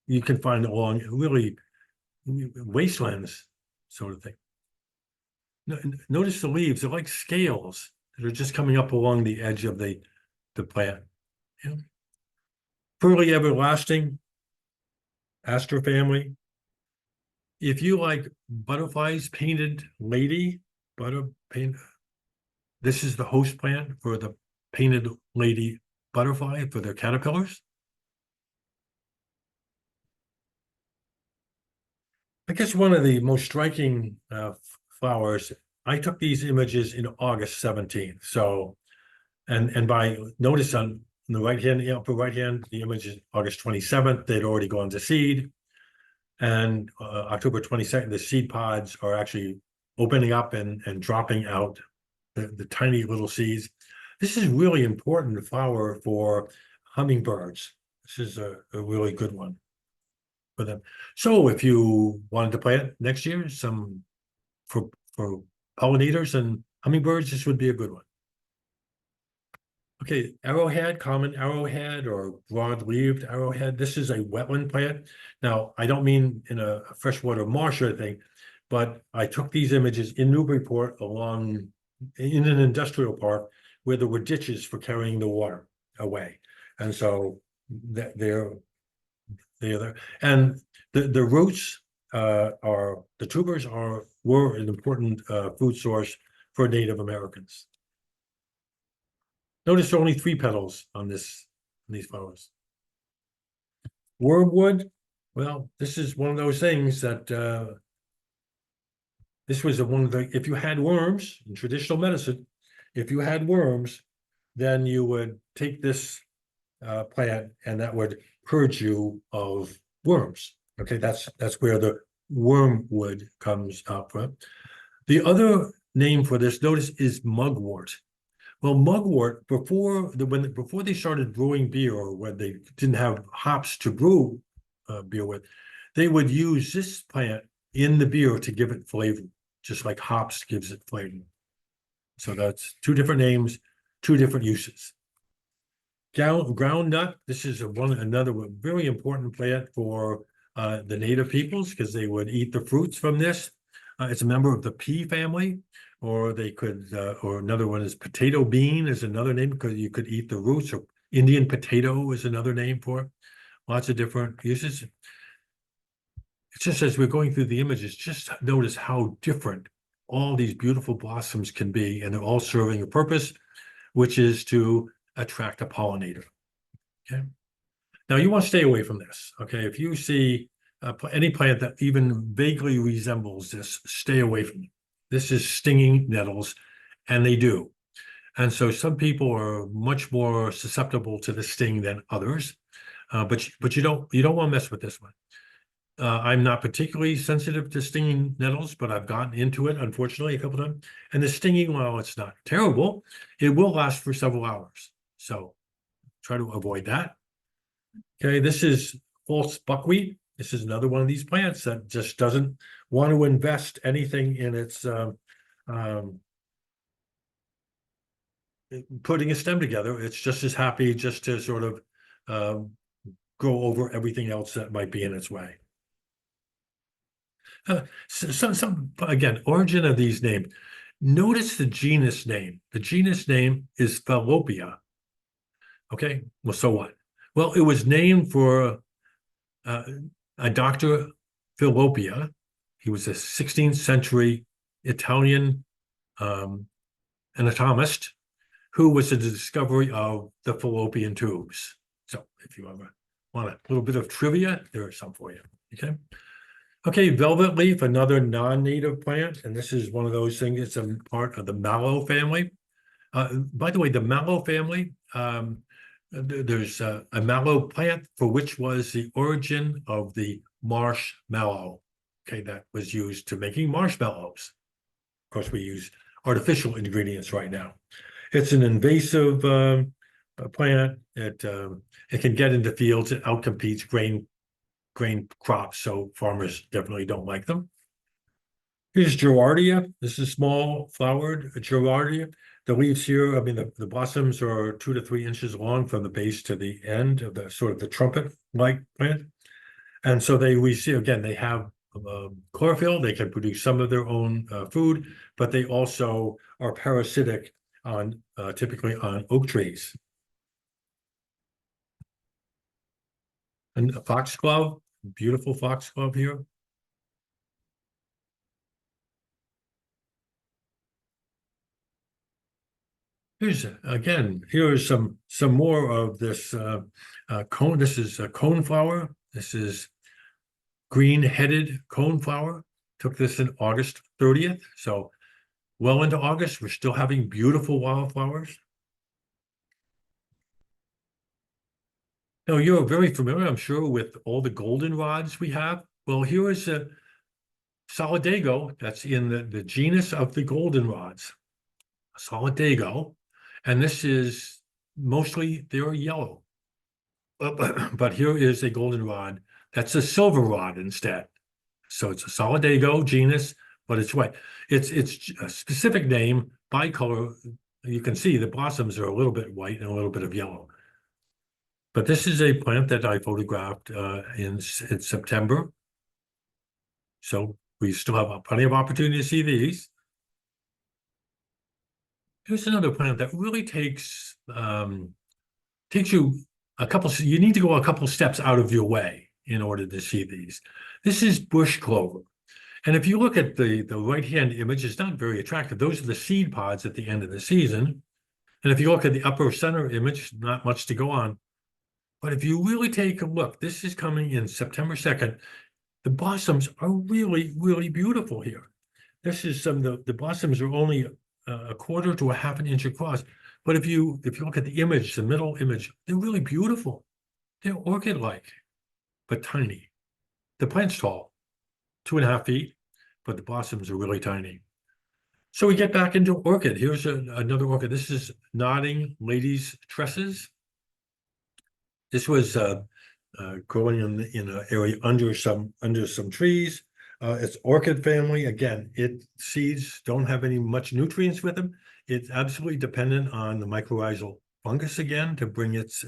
you can find along really wastelands sort of thing. Notice the leaves, they're like scales that are just coming up along the edge of the plant. Yeah. Pearly everlasting, aster family. If you like butterflies, painted lady, this is the host plant for the painted lady butterfly for their caterpillars. I guess one of the most striking flowers, I took these images in August 17th. So, and by notice on the right hand, the upper right hand, the image is August 27th. They'd already gone to seed. And October 22nd, the seed pods are actually opening up and dropping out the tiny little seeds. This is really important flower for hummingbirds. This is a really good one for them. So if you wanted to plant next year, some for pollinators and hummingbirds, this would be a good one. Okay, arrowhead, common arrowhead or broad-leaved arrowhead. This is a wetland plant. Now, I don't mean in a freshwater marsh or thing, but I took these images in Newburyport in an industrial park where there were ditches for carrying the water away. And so they're there. And the roots the tubers were an important food source for Native Americans. Notice there are only 3 petals on these flowers. Wormwood, well, this is one of those things that this was one of the, if you had worms in traditional medicine, if you had worms, then you would take this plant and that would purge you of worms. Okay, that's where the wormwood comes out from. The other name for this, notice, is mugwort. Well, mugwort, before they started brewing beer, or when they didn't have hops to brew beer with, they would use this plant in the beer to give it flavor, just like hops gives it flavor. So that's two different names, two different uses. Ground nut, this is another very important plant for the native peoples, because they would eat the fruits from this. It's a member of the pea family, or they could, or another one is potato bean is another name, because you could eat the roots, or Indian potato is another name for it. Lots of different uses. It's just, as we're going through the images, just notice how different all these beautiful blossoms can be, and they're all serving a purpose, which is to attract a pollinator. Okay. Now you want to stay away from this. Okay. If you see any plant that even vaguely resembles this, stay away from it. This is stinging nettles, and they do. And so some people are much more susceptible to the sting than others. But you don't want to mess with this one. I'm not particularly sensitive to stinging nettles, but I've gotten into it, unfortunately, a couple times. And the stinging, while it's not terrible, it will last for several hours. So try to avoid that. Okay, this is false buckwheat. This is another one of these plants that just doesn't want to invest anything in its putting a stem together. It's just as happy just to sort of go over everything else that might be in its way. Again, origin of these names. Notice the genus name. The genus name is Fallopia. Okay, well, so what? Well, it was named for a Dr. Fallopia. He was a 16th century Italian anatomist who was the discovery of the fallopian tubes. So if you ever want a little bit of trivia, there are some for you. Okay. Okay, velvet leaf, another non-native plant, and this is one of those things. It's a part of the mallow family. By the way, the mallow family, there's a mallow plant for which was the origin of the marshmallow. Okay, that was used to making marshmallows. Of course, we use artificial ingredients right now. It's an invasive plant. It can get into fields. It outcompetes grain crops, so farmers definitely don't like them. Here's Gerardia. This is small flowered Gerardia. The leaves here, I mean, the blossoms are 2 to 3 inches long from the base to the end of the sort of the trumpet-like plant. And so we see, again, they have chlorophyll. They can produce some of their own food, but they also are parasitic on typically on oak trees. And a foxglove, beautiful foxglove here. Here's again. Here is some more of this cone. This is a coneflower. This is green-headed coneflower. Took this in August 30th. So well into August, we're still having beautiful wildflowers. Now you're very familiar, I'm sure, with all the goldenrods we have. Well, here is a solidago that's in the genus of the goldenrods. Solidago. And this is mostly, they're yellow. But here is a goldenrod that's a silver rod instead. So it's a solidago genus, but it's white. It's a specific name, bicolor. You can see the blossoms are a little bit white and a little bit of yellow. But this is a plant that I photographed in September. So we still have plenty of opportunity to see these. Here's another plant that really takes you you need to go a couple steps out of your way in order to see these. This is bush clover. And if you look at the right-hand image, it's not very attractive. Those are the seed pods at the end of the season. And if you look at the upper center image, not much to go on. But if you really take a look, this is coming in September 2nd. The blossoms are really, really beautiful here. This is the blossoms are only a quarter to a half an inch across. But if you look at the image, the middle image, they're really beautiful. They're orchid-like, but tiny. The plant's tall, 2.5 feet, but the blossoms are really tiny. So we get back into orchid. Here's another orchid. This is nodding ladies tresses. This was growing in an area under some trees. It's orchid family. Again, seeds don't have any much nutrients with them. It's absolutely dependent on the mycorrhizal fungus again to bring its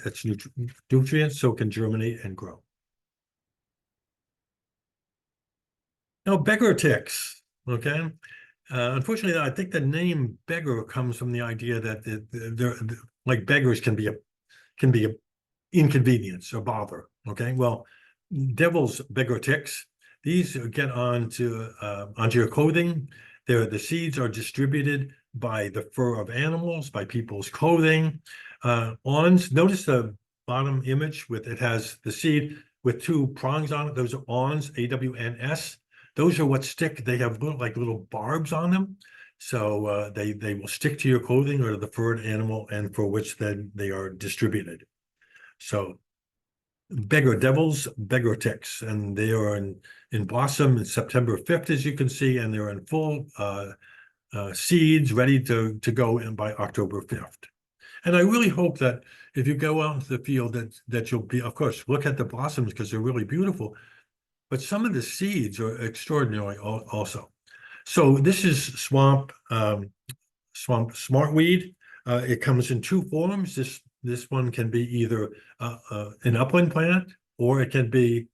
nutrients so it can germinate and grow. Now, beggar ticks. Okay. Unfortunately, I think the name beggar comes from the idea that they're like beggars can be a inconvenience or bother. Okay, well, devil's beggar ticks. These get onto your clothing. The seeds are distributed by the fur of animals, by people's clothing. Awns. Notice the bottom image with it has the seed with two prongs on it. Those are awns, AWNS. Those are what stick. They have little barbs on them, so they will stick to your clothing or to the furred animal, and for which then they are distributed. So devils, beggar ticks, and they are in blossom in September 5th, as you can see, and they're in full seeds ready to go in by October 5th. And I really hope that if you go out into the field that you'll be, of course, look at the blossoms because they're really beautiful, but some of the seeds are extraordinary also. So this is swamp smartweed. It comes in two forms. This one can be either an upland plant, or it can be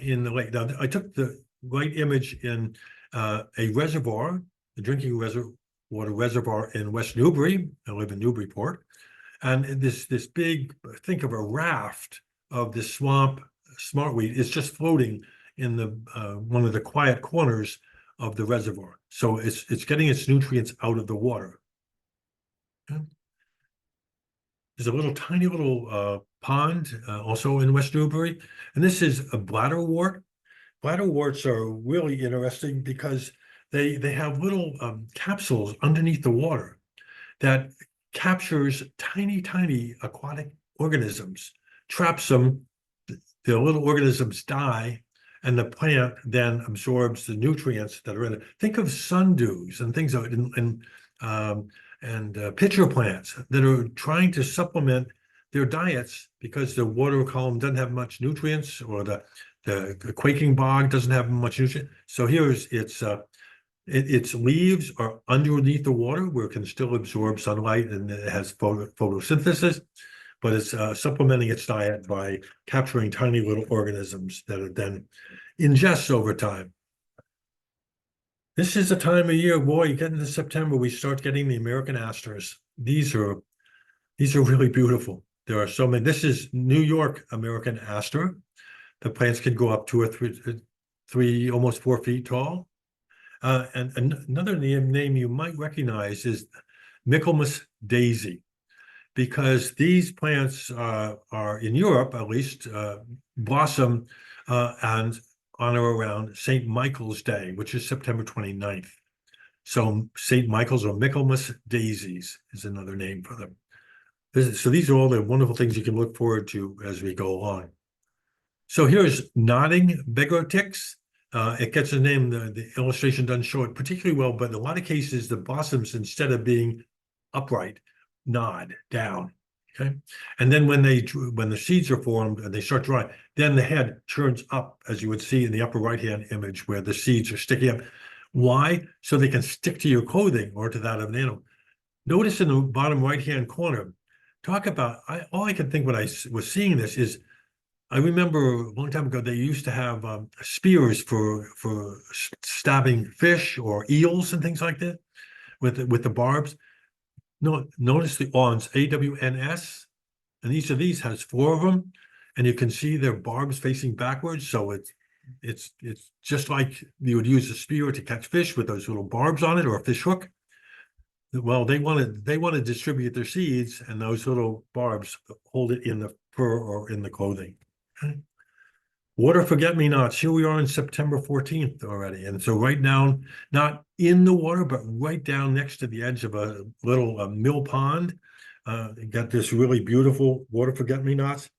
in the lake. Now, I took the right image in a reservoir, the drinking water reservoir in West Newbury. I live in Newburyport, and this big, think of a raft of this swamp smartweed is just floating in the one of the quiet corners of the reservoir. So it's getting its nutrients out of the water. Okay. There's a tiny little pond also in West Newbury, and this is a bladderwort. Bladderworts are really interesting because they have little capsules underneath the water that captures tiny aquatic organisms, traps them. The little organisms die, and the plant then absorbs the nutrients that are in it. Think of sundews and things like and pitcher plants that are trying to supplement their diets because the water column doesn't have much nutrients, or the quaking bog doesn't have much nutrient. So here's its leaves are underneath the water where it can still absorb sunlight, and it has photosynthesis, but it's supplementing its diet by capturing tiny little organisms that it then ingests over time. This is the time of year, boy, you get into September, we start getting the American asters. These are really beautiful. There are so many. This is New York American aster. The plants can go up 2 or 3, almost 4 feet tall. And another name you might recognize is Michaelmas daisy, because these plants are in Europe, at least, blossom and on or around St. Michael's Day, which is September 29th. So St. Michael's or Michaelmas daisies is another name for them. So these are all the wonderful things you can look forward to as we go along. So here's nodding beggar ticks. It gets a name. The illustration doesn't show it particularly well, but in a lot of cases, the blossoms, instead of being upright, nod down. Okay, and then when the seeds are formed and they start drying, then the head turns up, as you would see in the upper right-hand image where the seeds are sticking up. Why? So they can stick to your clothing or to that of an animal. Notice in the bottom right-hand corner, talk about, all I can think when I was seeing this is, I remember a long time ago, they used to have spears for stabbing fish or eels and things like that with the barbs. No, notice the awns, AWNS, and each of these has 4 of them, and you can see their barbs facing backwards. So it's just like you would use a spear to catch fish with those little barbs on it, or a fish hook. Well, they want to distribute their seeds, and those little barbs hold it in the fur or in the clothing. Okay. Water forget-me-nots. Here we are on September 14th already. And so right down, not in the water, but right down next to the edge of a little mill pond, got this really beautiful water forget-me-nots.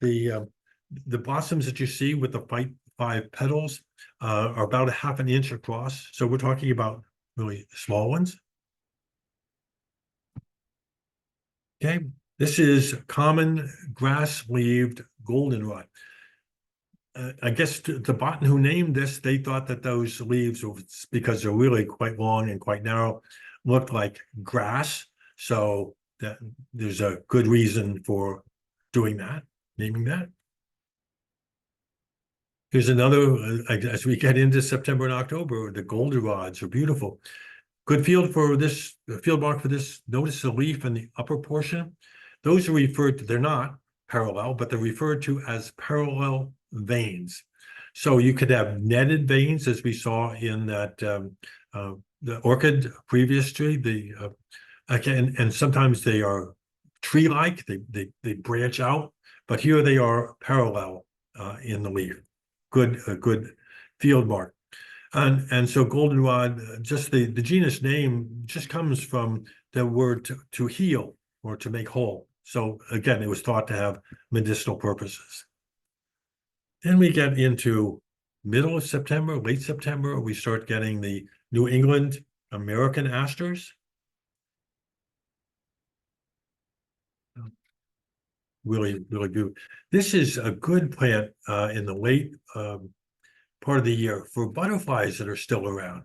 The blossoms that you see with the 5 petals are about 1/2 inch across. So we're talking about really small ones. Okay, this is common grass-leaved goldenrod. I guess the botan who named this, they thought that those leaves, because they're really quite long and quite narrow, looked like grass. So that there's a good reason for doing that, naming that. Here's another, as we get into September and October, the goldenrods are beautiful. Good field for this, field mark for this. Notice the leaf in the upper portion. Those are referred to, they're not parallel, but they're referred to as parallel veins. So you could have netted veins, as we saw in that the orchid previous tree. Again, and sometimes they are tree-like. They branch out, but here they are parallel in the leaf. A good field mark. And so goldenrod, just the genus name just comes from the word to heal or to make whole. So again, it was thought to have medicinal purposes. Then we get into middle of September, late September, we start getting the New England American asters. Really, really beautiful. This is a good plant in the late part of the year for butterflies that are still around.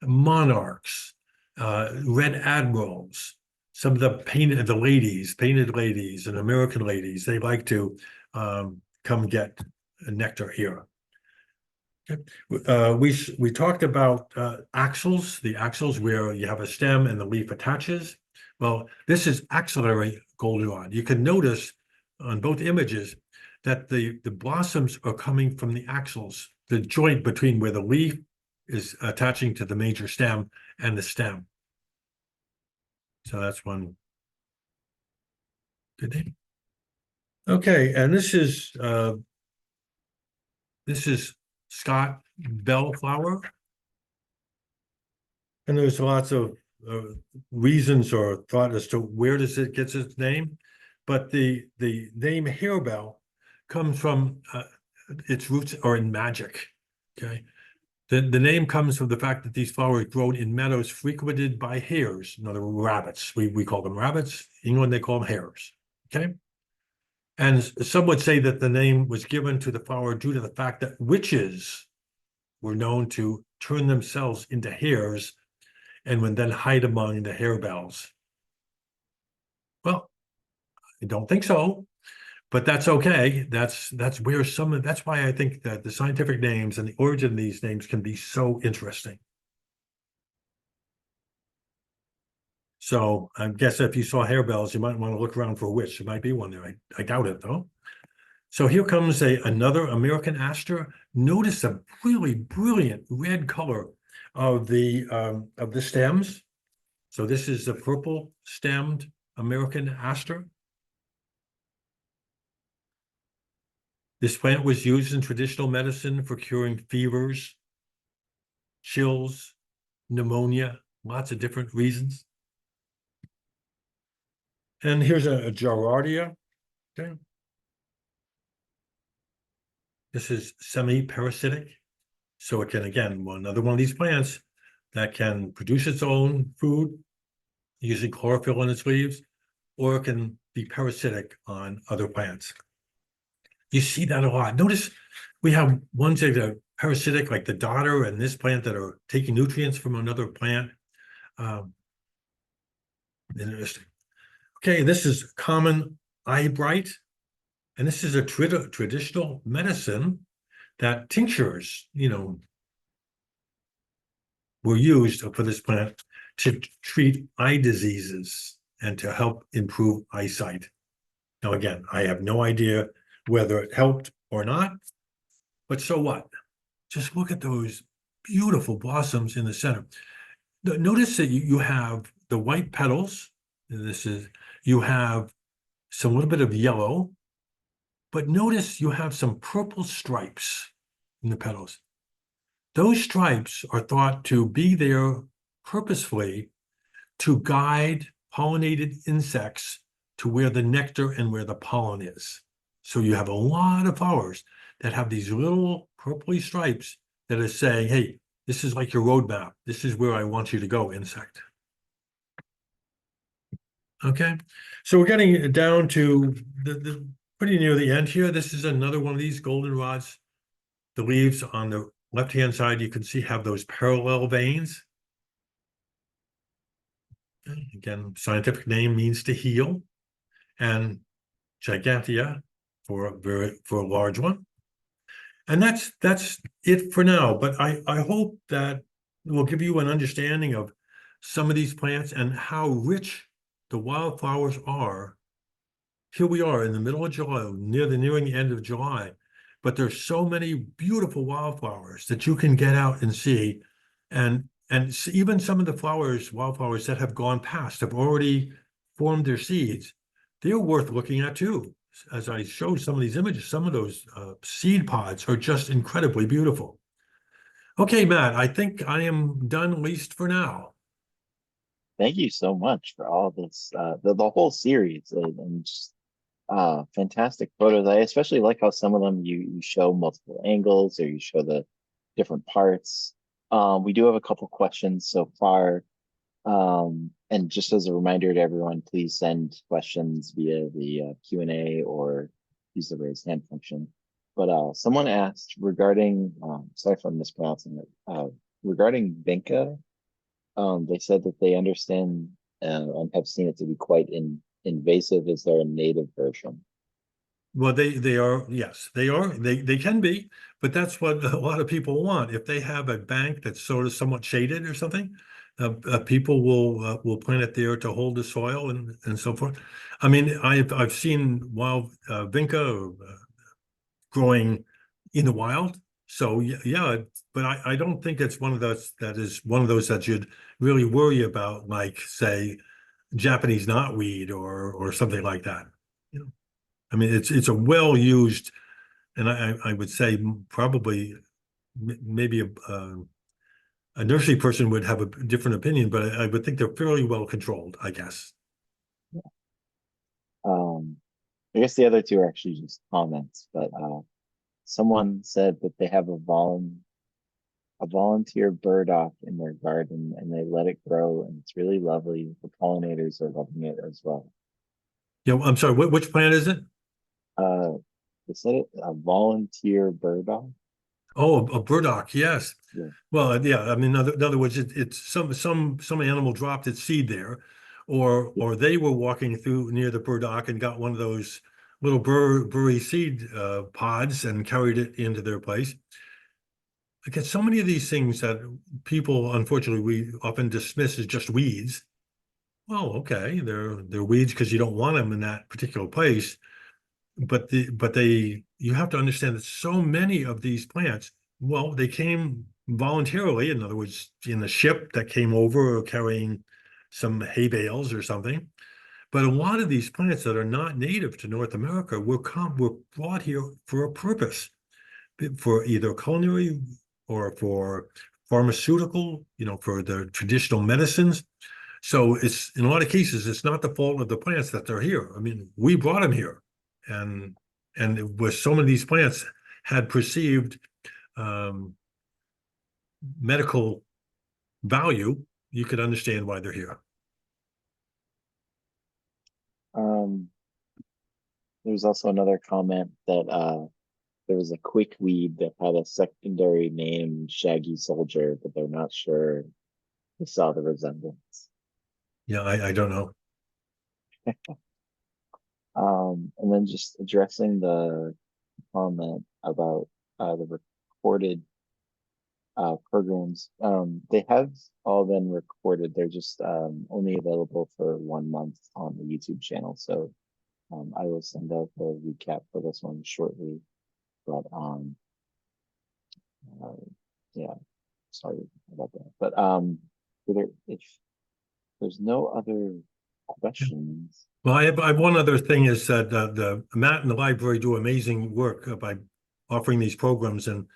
Monarchs, red admirals, some of the painted ladies and American ladies, they like to come get nectar here. We talked about axils, the axils where you have a stem and the leaf attaches. Well, this is axillary goldenrod. You can notice on both images that the blossoms are coming from the axils, the joint between where the leaf is attaching to the major stem and the stem. So that's one good name. Okay, and this is Scott bellflower. And there's lots of reasons or thought as to where does it gets its name. But the name harebell comes from its roots are in magic. Okay. The name comes from the fact that these flowers grow in meadows frequented by hares, in other words, rabbits. We call them rabbits. In England, they call them hares. Okay. And some would say that the name was given to the flower due to the fact that witches were known to turn themselves into hares and would then hide among the harebells. Well, I don't think so, but that's okay. That's where that's why I think that the scientific names and the origin of these names can be so interesting. So I guess if you saw harebells, you might want to look around for a witch. There might be one there. I doubt it though. So here comes another American aster. Notice the really brilliant red color of the stems. So this is the purple stemmed American aster. This plant was used in traditional medicine for curing fevers, chills, pneumonia, lots of different reasons. And here's a Gerardia. Okay. This is semi-parasitic. So it can, again, another one of these plants that can produce its own food using chlorophyll in its leaves, or it can be parasitic on other plants. You see that a lot. Notice we have ones that are parasitic, like the dodder and this plant, that are taking nutrients from another plant. Interesting. Okay, this is common eyebright, and this is a traditional medicine that tinctures, were used for this plant to treat eye diseases and to help improve eyesight. Now, again, I have no idea whether it helped or not, but so what? Just look at those beautiful blossoms in the center. Notice that you have the white petals. You have some little bit of yellow, but notice you have some purple stripes in the petals. Those stripes are thought to be there purposefully to guide pollinated insects to where the nectar and where the pollen is. So you have a lot of flowers that have these little purpley stripes that are saying, hey, this is like your roadmap. This is where I want you to go, insect. Okay, so we're getting down to the pretty near the end here. This is another one of these goldenrods. The leaves on the left-hand side, you can see have those parallel veins. Okay, again, scientific name means to heal, and gigantea for a large one. And that's it for now. But I hope that will give you an understanding of some of these plants and how rich the wildflowers are. Here we are in the middle of July, nearing the end of July, but there's so many beautiful wildflowers that you can get out and see, and even some of the wildflowers that have gone past, have already formed their seeds. They're worth looking at too. As I showed some of these images, some of those seed pods are just incredibly beautiful. Okay, Matt, I think I am done, at least for now. Thank you so much for all this, the whole series, and just fantastic photos. I especially like how some of them you show multiple angles, or you show the different parts. We do have a couple questions so far. And just as a reminder to everyone, please send questions via the Q&A or use the raise hand function. But someone asked regarding, sorry if I'm mispronouncing it, regarding vinca. They said that they understand and have seen it to be quite invasive. Is there a native version? Well, they are, yes, they are. They can be, but that's what a lot of people want. If they have a bank that's sort of somewhat shaded or something, people will plant it there to hold the soil and so forth. I mean, I've seen wild vinca growing in the wild. So yeah, but I don't think it's one of those that is one of those that you'd really worry about, like say Japanese knotweed or something like that. You know, I mean, it's a well used, and I would say probably maybe a nursery person would have a different opinion, but I would think they're fairly well controlled, I guess. Um, I guess the other two are actually just comments, but someone said that they have a volunteer burdock in their garden and they let it grow and it's really lovely. The pollinators are loving it as well. Yeah, I'm sorry. Which plant is it? Uh, they said it a volunteer burdock. Oh, a burdock. Yes. Yeah, Well, yeah. I mean, in other words, it's some animal dropped its seed there, yeah. or they were walking through near the burdock and got one of those little burry seed pods and carried it into their place. I get so many of these things that people, unfortunately, we often dismiss as just weeds. Well, okay, they're weeds because you don't want them in that particular place. But you have to understand that so many of these plants, well, they came voluntarily, in other words, in a ship that came over carrying some hay bales or something. But a lot of these plants that are not native to North America were brought here for a purpose, for either culinary or for pharmaceutical, for the traditional medicines. So it's in a lot of cases, it's not the fault of the plants that they're here. I mean, we brought them here, and with so many of these plants had perceived um, medical value, you could understand why they're here. Um, there's also another comment that there was a quick weed that had a secondary name, Shaggy Soldier, but they're not sure they saw the resemblance. Yeah, I don't know. And then just addressing the comment about the recorded programs. They have all been recorded. They're just only available for 1 month on the YouTube channel. So I will send out the recap for this one shortly. But uh, yeah, sorry about that. But if there's no other questions. Well, I have one other thing is that the Matt and the library do amazing work by offering these programs, and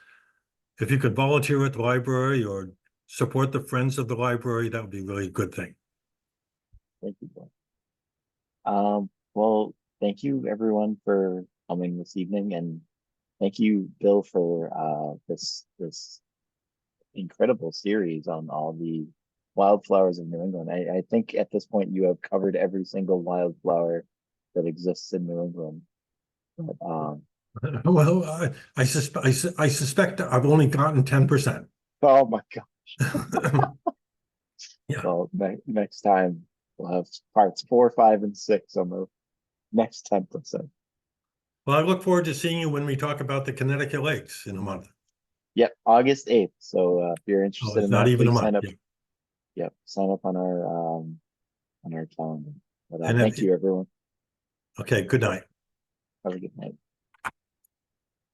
if you could volunteer at the library or support the friends of the library, that would be really a good thing. Thank you, Bill. Well, thank you everyone for coming this evening, and thank you, Bill, for this incredible series on all the wildflowers in New England. I think at this point you have covered every single wildflower that exists in New England. But, Well, I suspect I've only gotten 10%. oh my God. Yeah. Well, next time we'll have parts 4, 5, and 6 on the next 10%. Well, I look forward to seeing you when we talk about the Connecticut Lakes in a month. Yep, August 8th. So if you're Oh, interested it's in not that, even a please month. sign up. Yeah. Yep, sign up on our calendar. But And thank you, everyone. okay, good night. Have a good night.